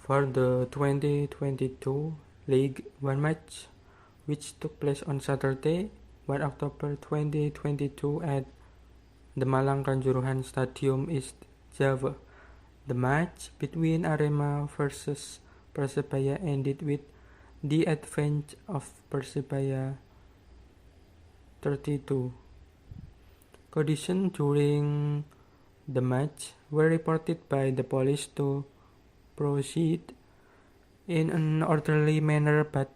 for the 2022 League One match, which took place on Saturday, 1 October 2022 at the Malang Kanjuruhan Stadium, East Java. The match between Arema versus Persebaya ended with the advantage of Persebaya 32. Conditions during the match were reported by the police to proceed in an orderly manner, but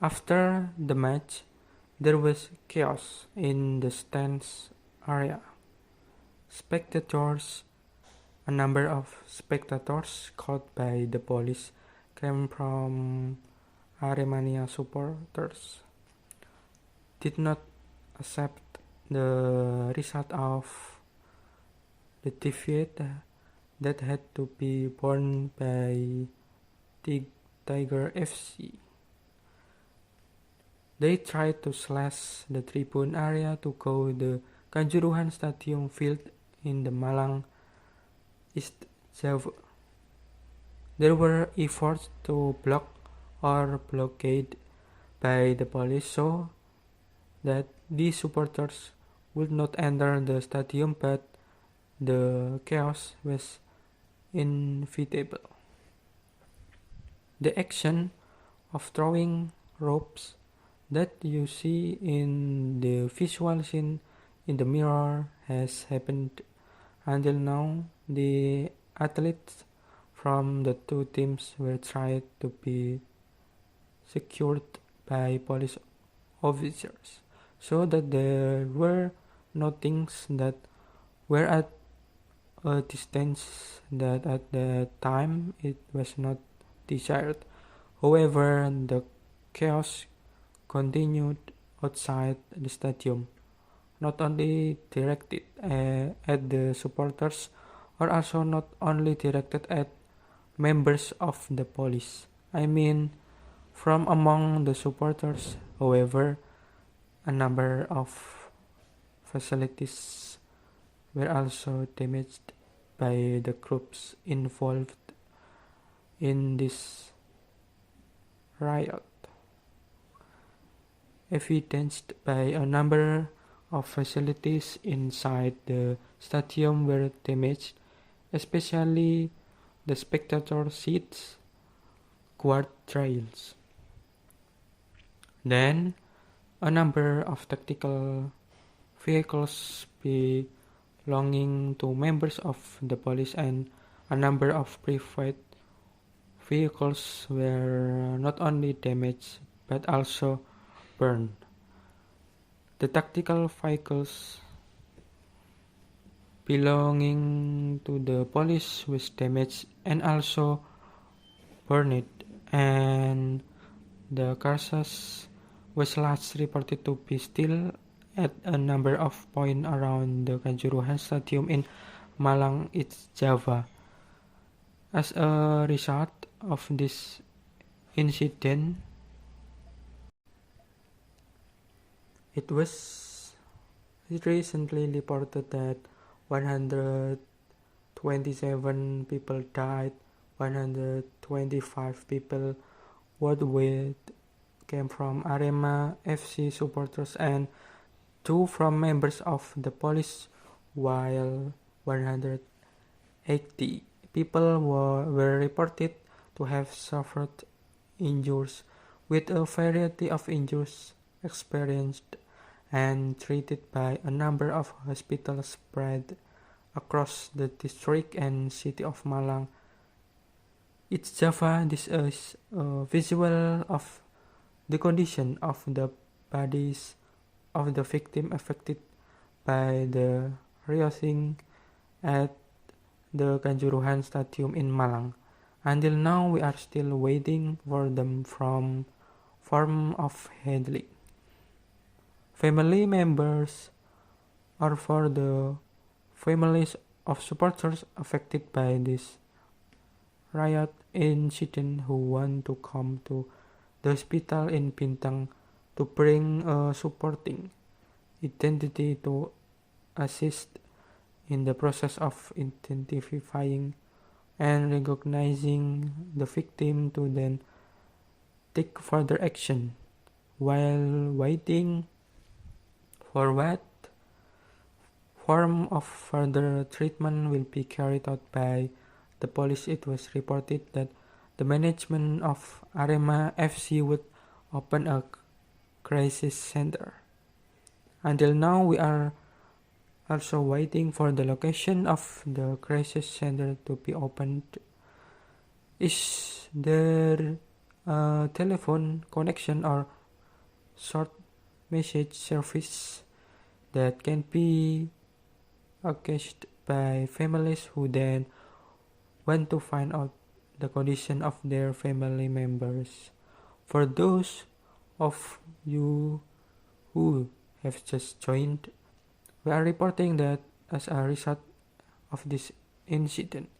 after the match, there was chaos in the stands area. A number of spectators caught by the police came from Aremania supporters, did not accept the result of the defeat that had to be borne by Tiger FC. They tried to slash the tribune area to go the Kanjuruhan Stadium field in the Malang, East Java. There were efforts to block or blockade by the police so that the supporters would not enter the stadium, but the chaos was inevitable. The action of throwing ropes that you see in the visual scene in the mirror has happened until now. The athletes from the two teams were tried to be secured by police officers so that there were no things that were at a distance that at the time it was not desired. However, the chaos continued outside the stadium, not only directed at the supporters, or also not only directed at members of the police. I mean, from among the supporters. However, a number of facilities were also damaged by the groups involved in this riot, evidenced by a number of facilities inside the stadium were damaged, especially the spectator seats, guardrails. Then, a number of tactical vehicles belonging to members of the police and a number of private vehicles were not only damaged but also burned. The tactical vehicles belonging to the police was damaged and also burned, and the carcass was last reported to be still at a number of points around the Kanjuruhan Stadium in Malang, East Java. As a result of this incident, it was recently reported that 127 people died, 125 people worldwide came from Arema FC supporters and 2 from members of the police, while 180 people were reported to have suffered injuries, with a variety of injuries experienced and treated by a number of hospitals spread across the district and city of Malang. It's Java. This is a visual of the condition of the bodies of the victim affected by the rioting at the Kanjuruhan Stadium in Malang. Until now, we are still waiting for them from form of handling. Family members or for the families of supporters affected by this riot incident who want to come to the hospital in Bintang to bring a supporting identity to assist in the process of identifying and recognizing the victim to then take further action. While waiting for what form of further treatment will be carried out by the police, it was reported that the management of Arema FC would open a crisis center. Until now, we are also waiting for the location of the crisis center to be opened. Is there a telephone connection or short message service that can be accessed by families who then want to find out the condition of their family members? For those of you who have just joined, we are reporting that as a result of this incident,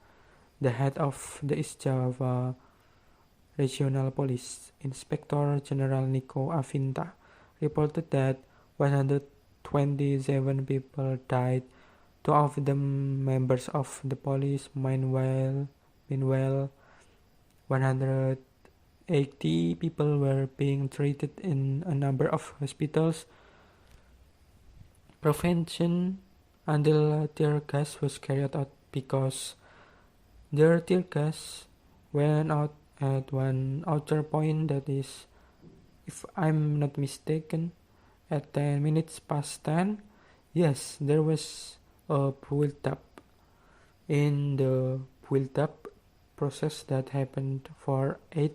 the head of the East Java Regional Police, Inspector General Nico Avinta, reported that 127 people died, two of them members of the police. Meanwhile, 180 people were being treated in a number of hospitals. Prevention until tear gas was carried out because their tear gas went out at one outer point, that is, if I'm not mistaken, at 10 minutes past 10. Yes, there was a build up in the build up process that happened for 8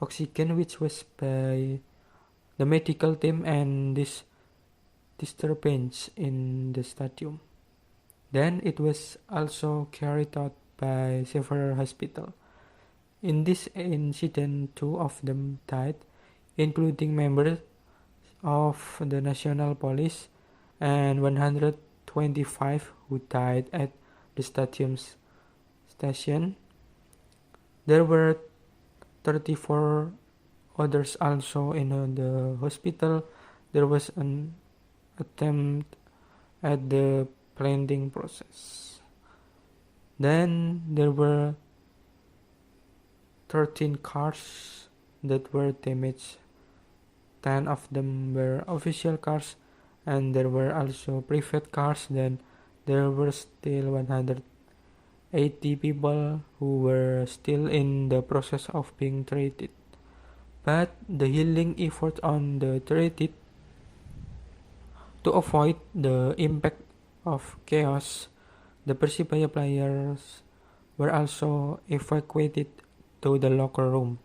oxygen, which was by the medical team, and this disturbance in the stadium. Then it was also carried out by several hospitals. In this incident, 2 of them died, including members of the National Police, and 125 who died at the stadium's station. There were 34 others also in the hospital. There was an attempt at the planting process. Then there were 13 cars that were damaged. 10 of them were official cars, and there were also private cars. Then there were still 180 people who were still in the process of being treated. But the healing effort on the treated to avoid the impact of chaos, the Persibaya players were also evacuated to the locker room.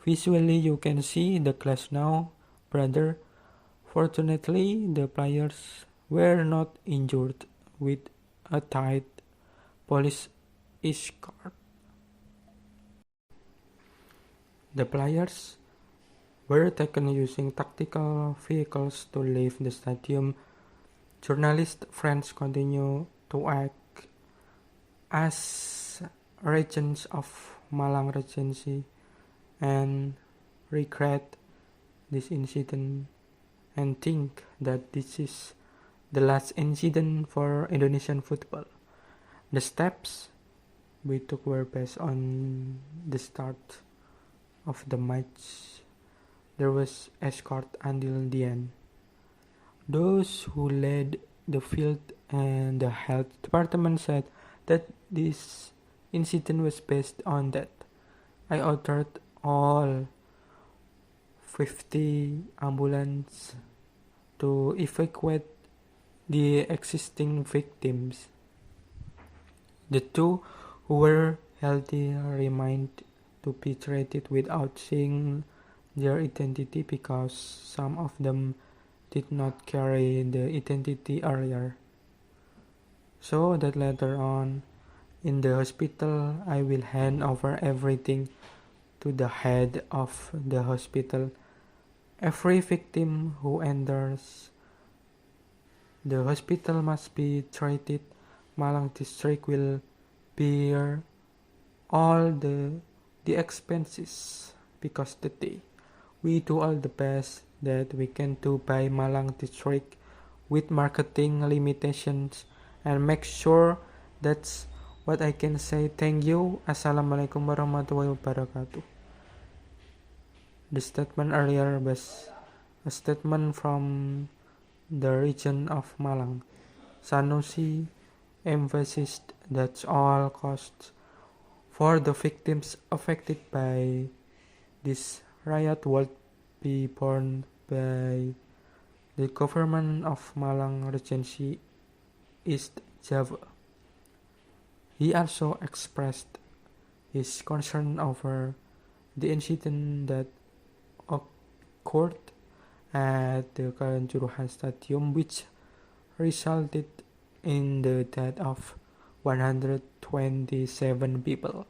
Visually, you can see the class now, brother. Fortunately, the players were not injured with a tight police escort. The players were taken using tactical vehicles to leave the stadium. Journalist friends continue to act as regents of Malang Regency and regret this incident and think that this is the last incident for Indonesian football. The steps we took were based on the start of the match. There was escort until the end. Those who led the field and the health department said that this incident was based on that. I ordered all 50 ambulances to evacuate the existing victims. The 2 who were healthy remained to be treated without seeing their identity because some of them did not carry the identity earlier. So that later on in the hospital, I will hand over everything to the head of the hospital. Every victim who enters the hospital must be treated. Malang district will bear all the expenses because today we do all the best that we can do by Malang district with marketing limitations and make sure that what I can say, thank you. Assalamualaikum warahmatullahi wabarakatuh. The statement earlier was a statement from the region of Malang. Sanusi emphasized that all costs for the victims affected by this riot would be borne by the government of Malang Regency East Java. He also expressed his concern over the incident that occurred at the Kanjuruhan Stadium, which resulted in the death of 127 people.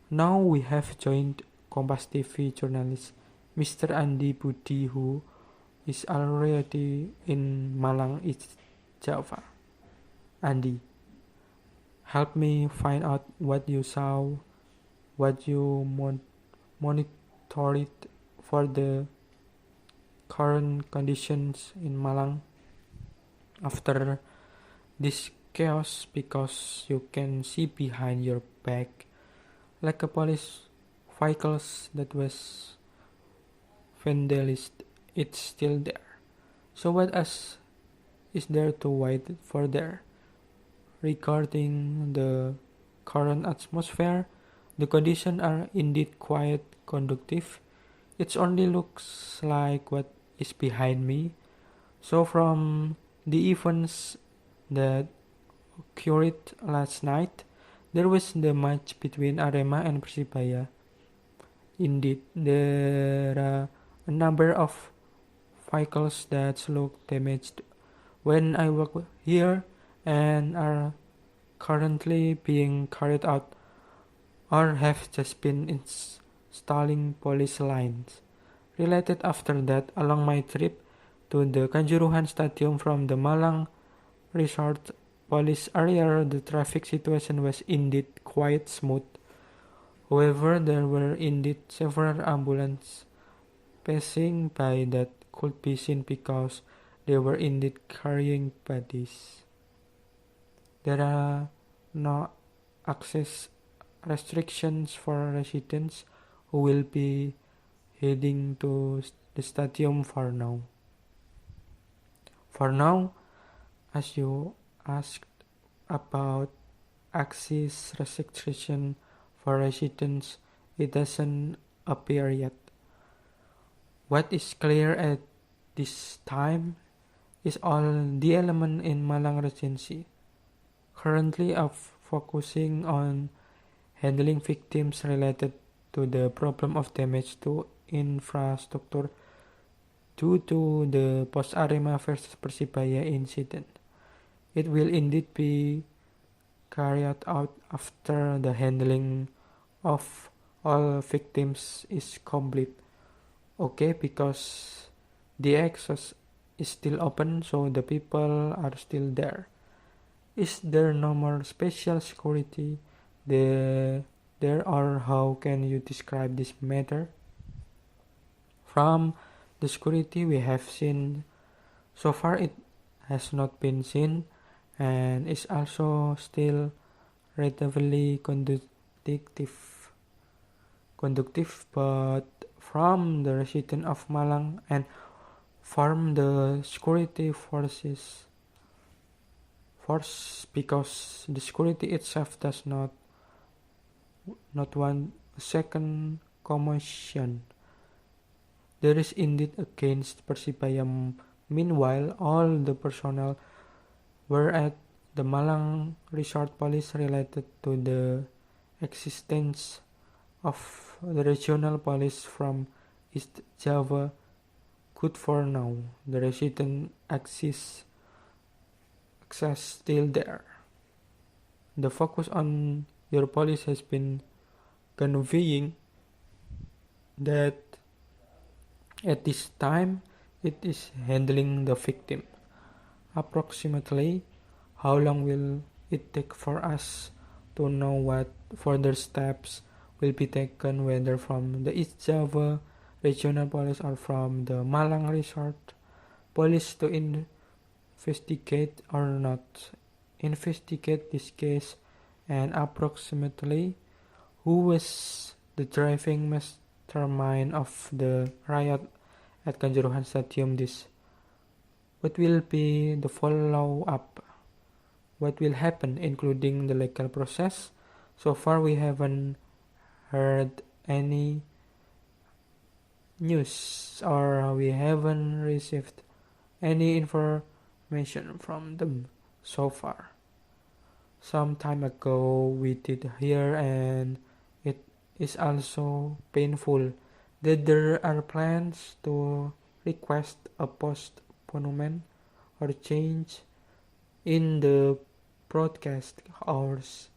Now we have joined Kompas TV journalist Mr. Andi Budi, who is already in Malang, East Java. Andi, help me find out what you saw, what you monitored for the current conditions in Malang after this chaos, because you can see behind your back like a police vehicles that was vandalized. It's still there. So what else is there to wait for there? Regarding the current atmosphere, the conditions are indeed quite conducive. It only looks like what is behind me. So from the events that occurred last night, there was the match between Arema and Persibaya. Indeed, there are a number of vehicles that look damaged when I walk here and are currently being carried out or have just been installing police lines. Related after that, along my trip to the Kanjuruhan Stadium from the Malang Resort Police area, the traffic situation was indeed quite smooth. However, there were indeed several ambulances passing by that could be seen because they were indeed carrying bodies. There are no access restrictions for residents who will be heading to the stadium for now. For now, as you asked about access restriction for residents, it doesn't appear yet. What is clear at this time is all the element in Malang Regency currently of focusing on handling victims related to the problem of damage to infrastructure due to the post-Arema versus Persibaya incident. It will indeed be carried out after the handling of all victims is complete. Okay, because the access is still open, so the people are still there. Is there no more special security there, or how can you describe this matter? From the security we have seen so far, it has not been seen and is also still relatively conductive, but from the resident of Malang and from the security force, because the security itself does not want a second commotion. There is indeed against Persibaya. Meanwhile, all the personnel were at the Malang Resort Police related to the existence of the regional police from East Java. Good for now. The resident access still there. The focus on your police has been conveying that at this time it is handling the victim. Approximately how long will it take for us to know what further steps will be taken, whether from the East Java Regional Police or from the Malang Resort Police, to investigate or not investigate this case and approximately who was the driving mastermind of the riot at Kanjuruhan Stadium. This what will be the follow-up, what will happen, including the legal process. So far we haven't heard any news or we haven't received any information from them so far. Some time ago we did hear, and it is also painful, that there are plans to request a postponement or change in the broadcast hours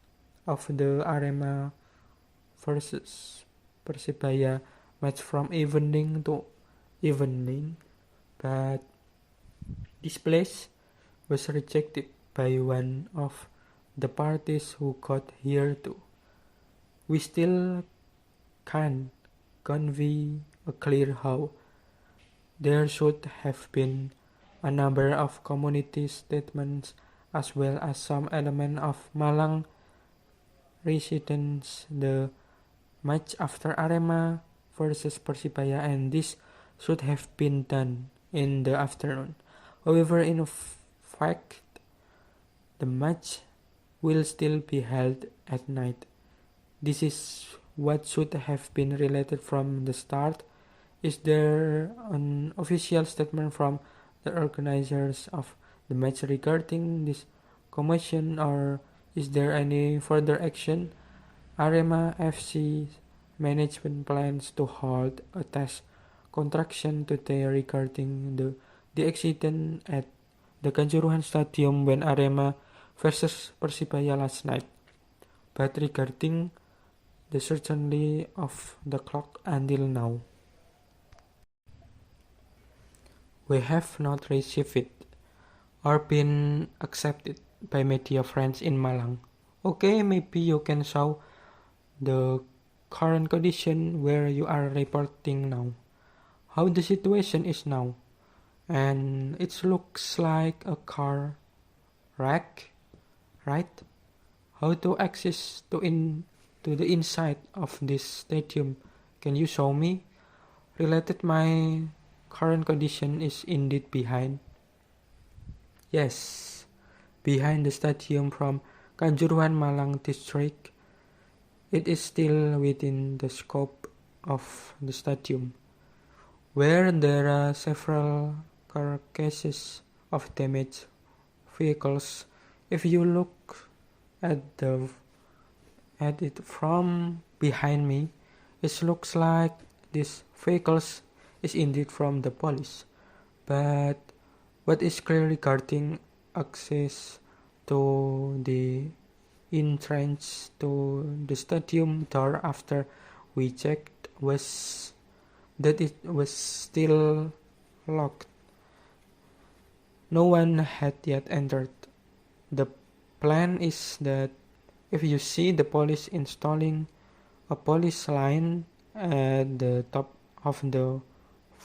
of the Arema versus Persibaya match from evening to evening, but this place was rejected by one of the parties who got here too. We still can't convey a clear how. There should have been a number of community statements as well as some element of Malang residents the match after Arema versus Persibaya, and this should have been done in the afternoon. However, in fact, the match will still be held at night. This is what should have been related from the start. Is there an official statement from the organizers of the match regarding this commotion, or is there any further action? Arema FC management plans to hold a test contraction today regarding the accident at the Kanjuruhan Stadium when Arema versus Persibaya last night. But regarding the certainty of the clock until now, we have not received it or been accepted by media friends in Malang. Okay, maybe you can show the current condition where you are reporting now, how the situation is now, and it looks like a car wreck, right? How to access to the inside of this stadium? Can you show me? Related, my current condition is indeed behind. Yes, behind the stadium from Kanjuruhan Malang district. It is still within the scope of the stadium, where there are several carcasses of damaged vehicles. If you look at it from behind me, it looks like these vehicles is indeed from the police. But what is clear regarding access to the entrance to the stadium door after we checked was that it was still locked. No one had yet entered. The plan is that if you see the police installing a police line at the top of the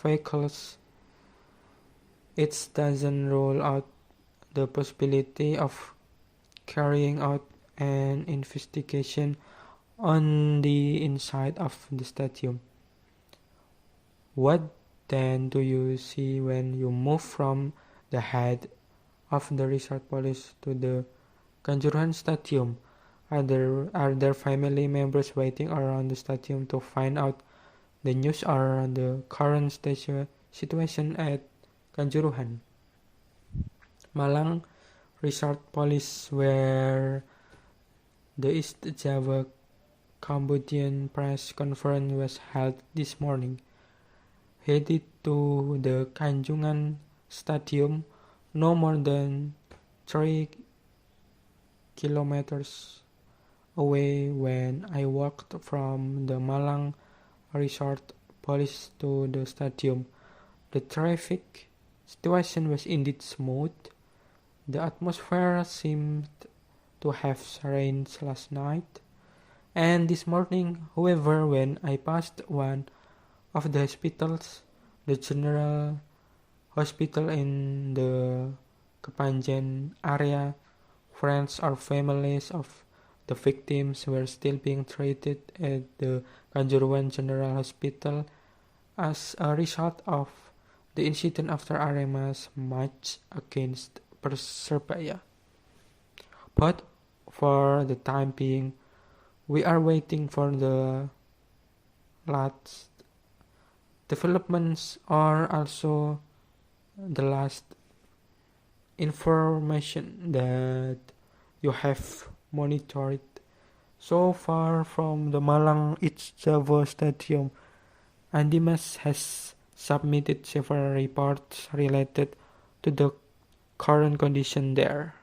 vehicles, it doesn't rule out the possibility of carrying out an investigation on the inside of the stadium. What then do you see when you move from the head of the resort police to the Kanjuruhan Stadium? Are there family members waiting around the stadium to find out the news or the current situation at Kanjuruhan? Malang Resort Police, where the East Java Cambodian press conference was held this morning, headed to the Kanjuruhan Stadium, no more than 3 kilometers away. When I walked from the Malang Resort Police to the stadium, the traffic situation was indeed smooth. The atmosphere seemed to have rained last night, and this morning, however, when I passed one of the hospitals, the general hospital in the Kepanjen area, Friends or families of the victims were still being treated at the Kanjuruhan General Hospital as a result of the incident after Arema's match against Persebaya. But for the time being, we are waiting for the last developments or also the last information that you have monitored so far from the Malang Itjavo Stadium. Andimas has submitted several reports related to the current condition there.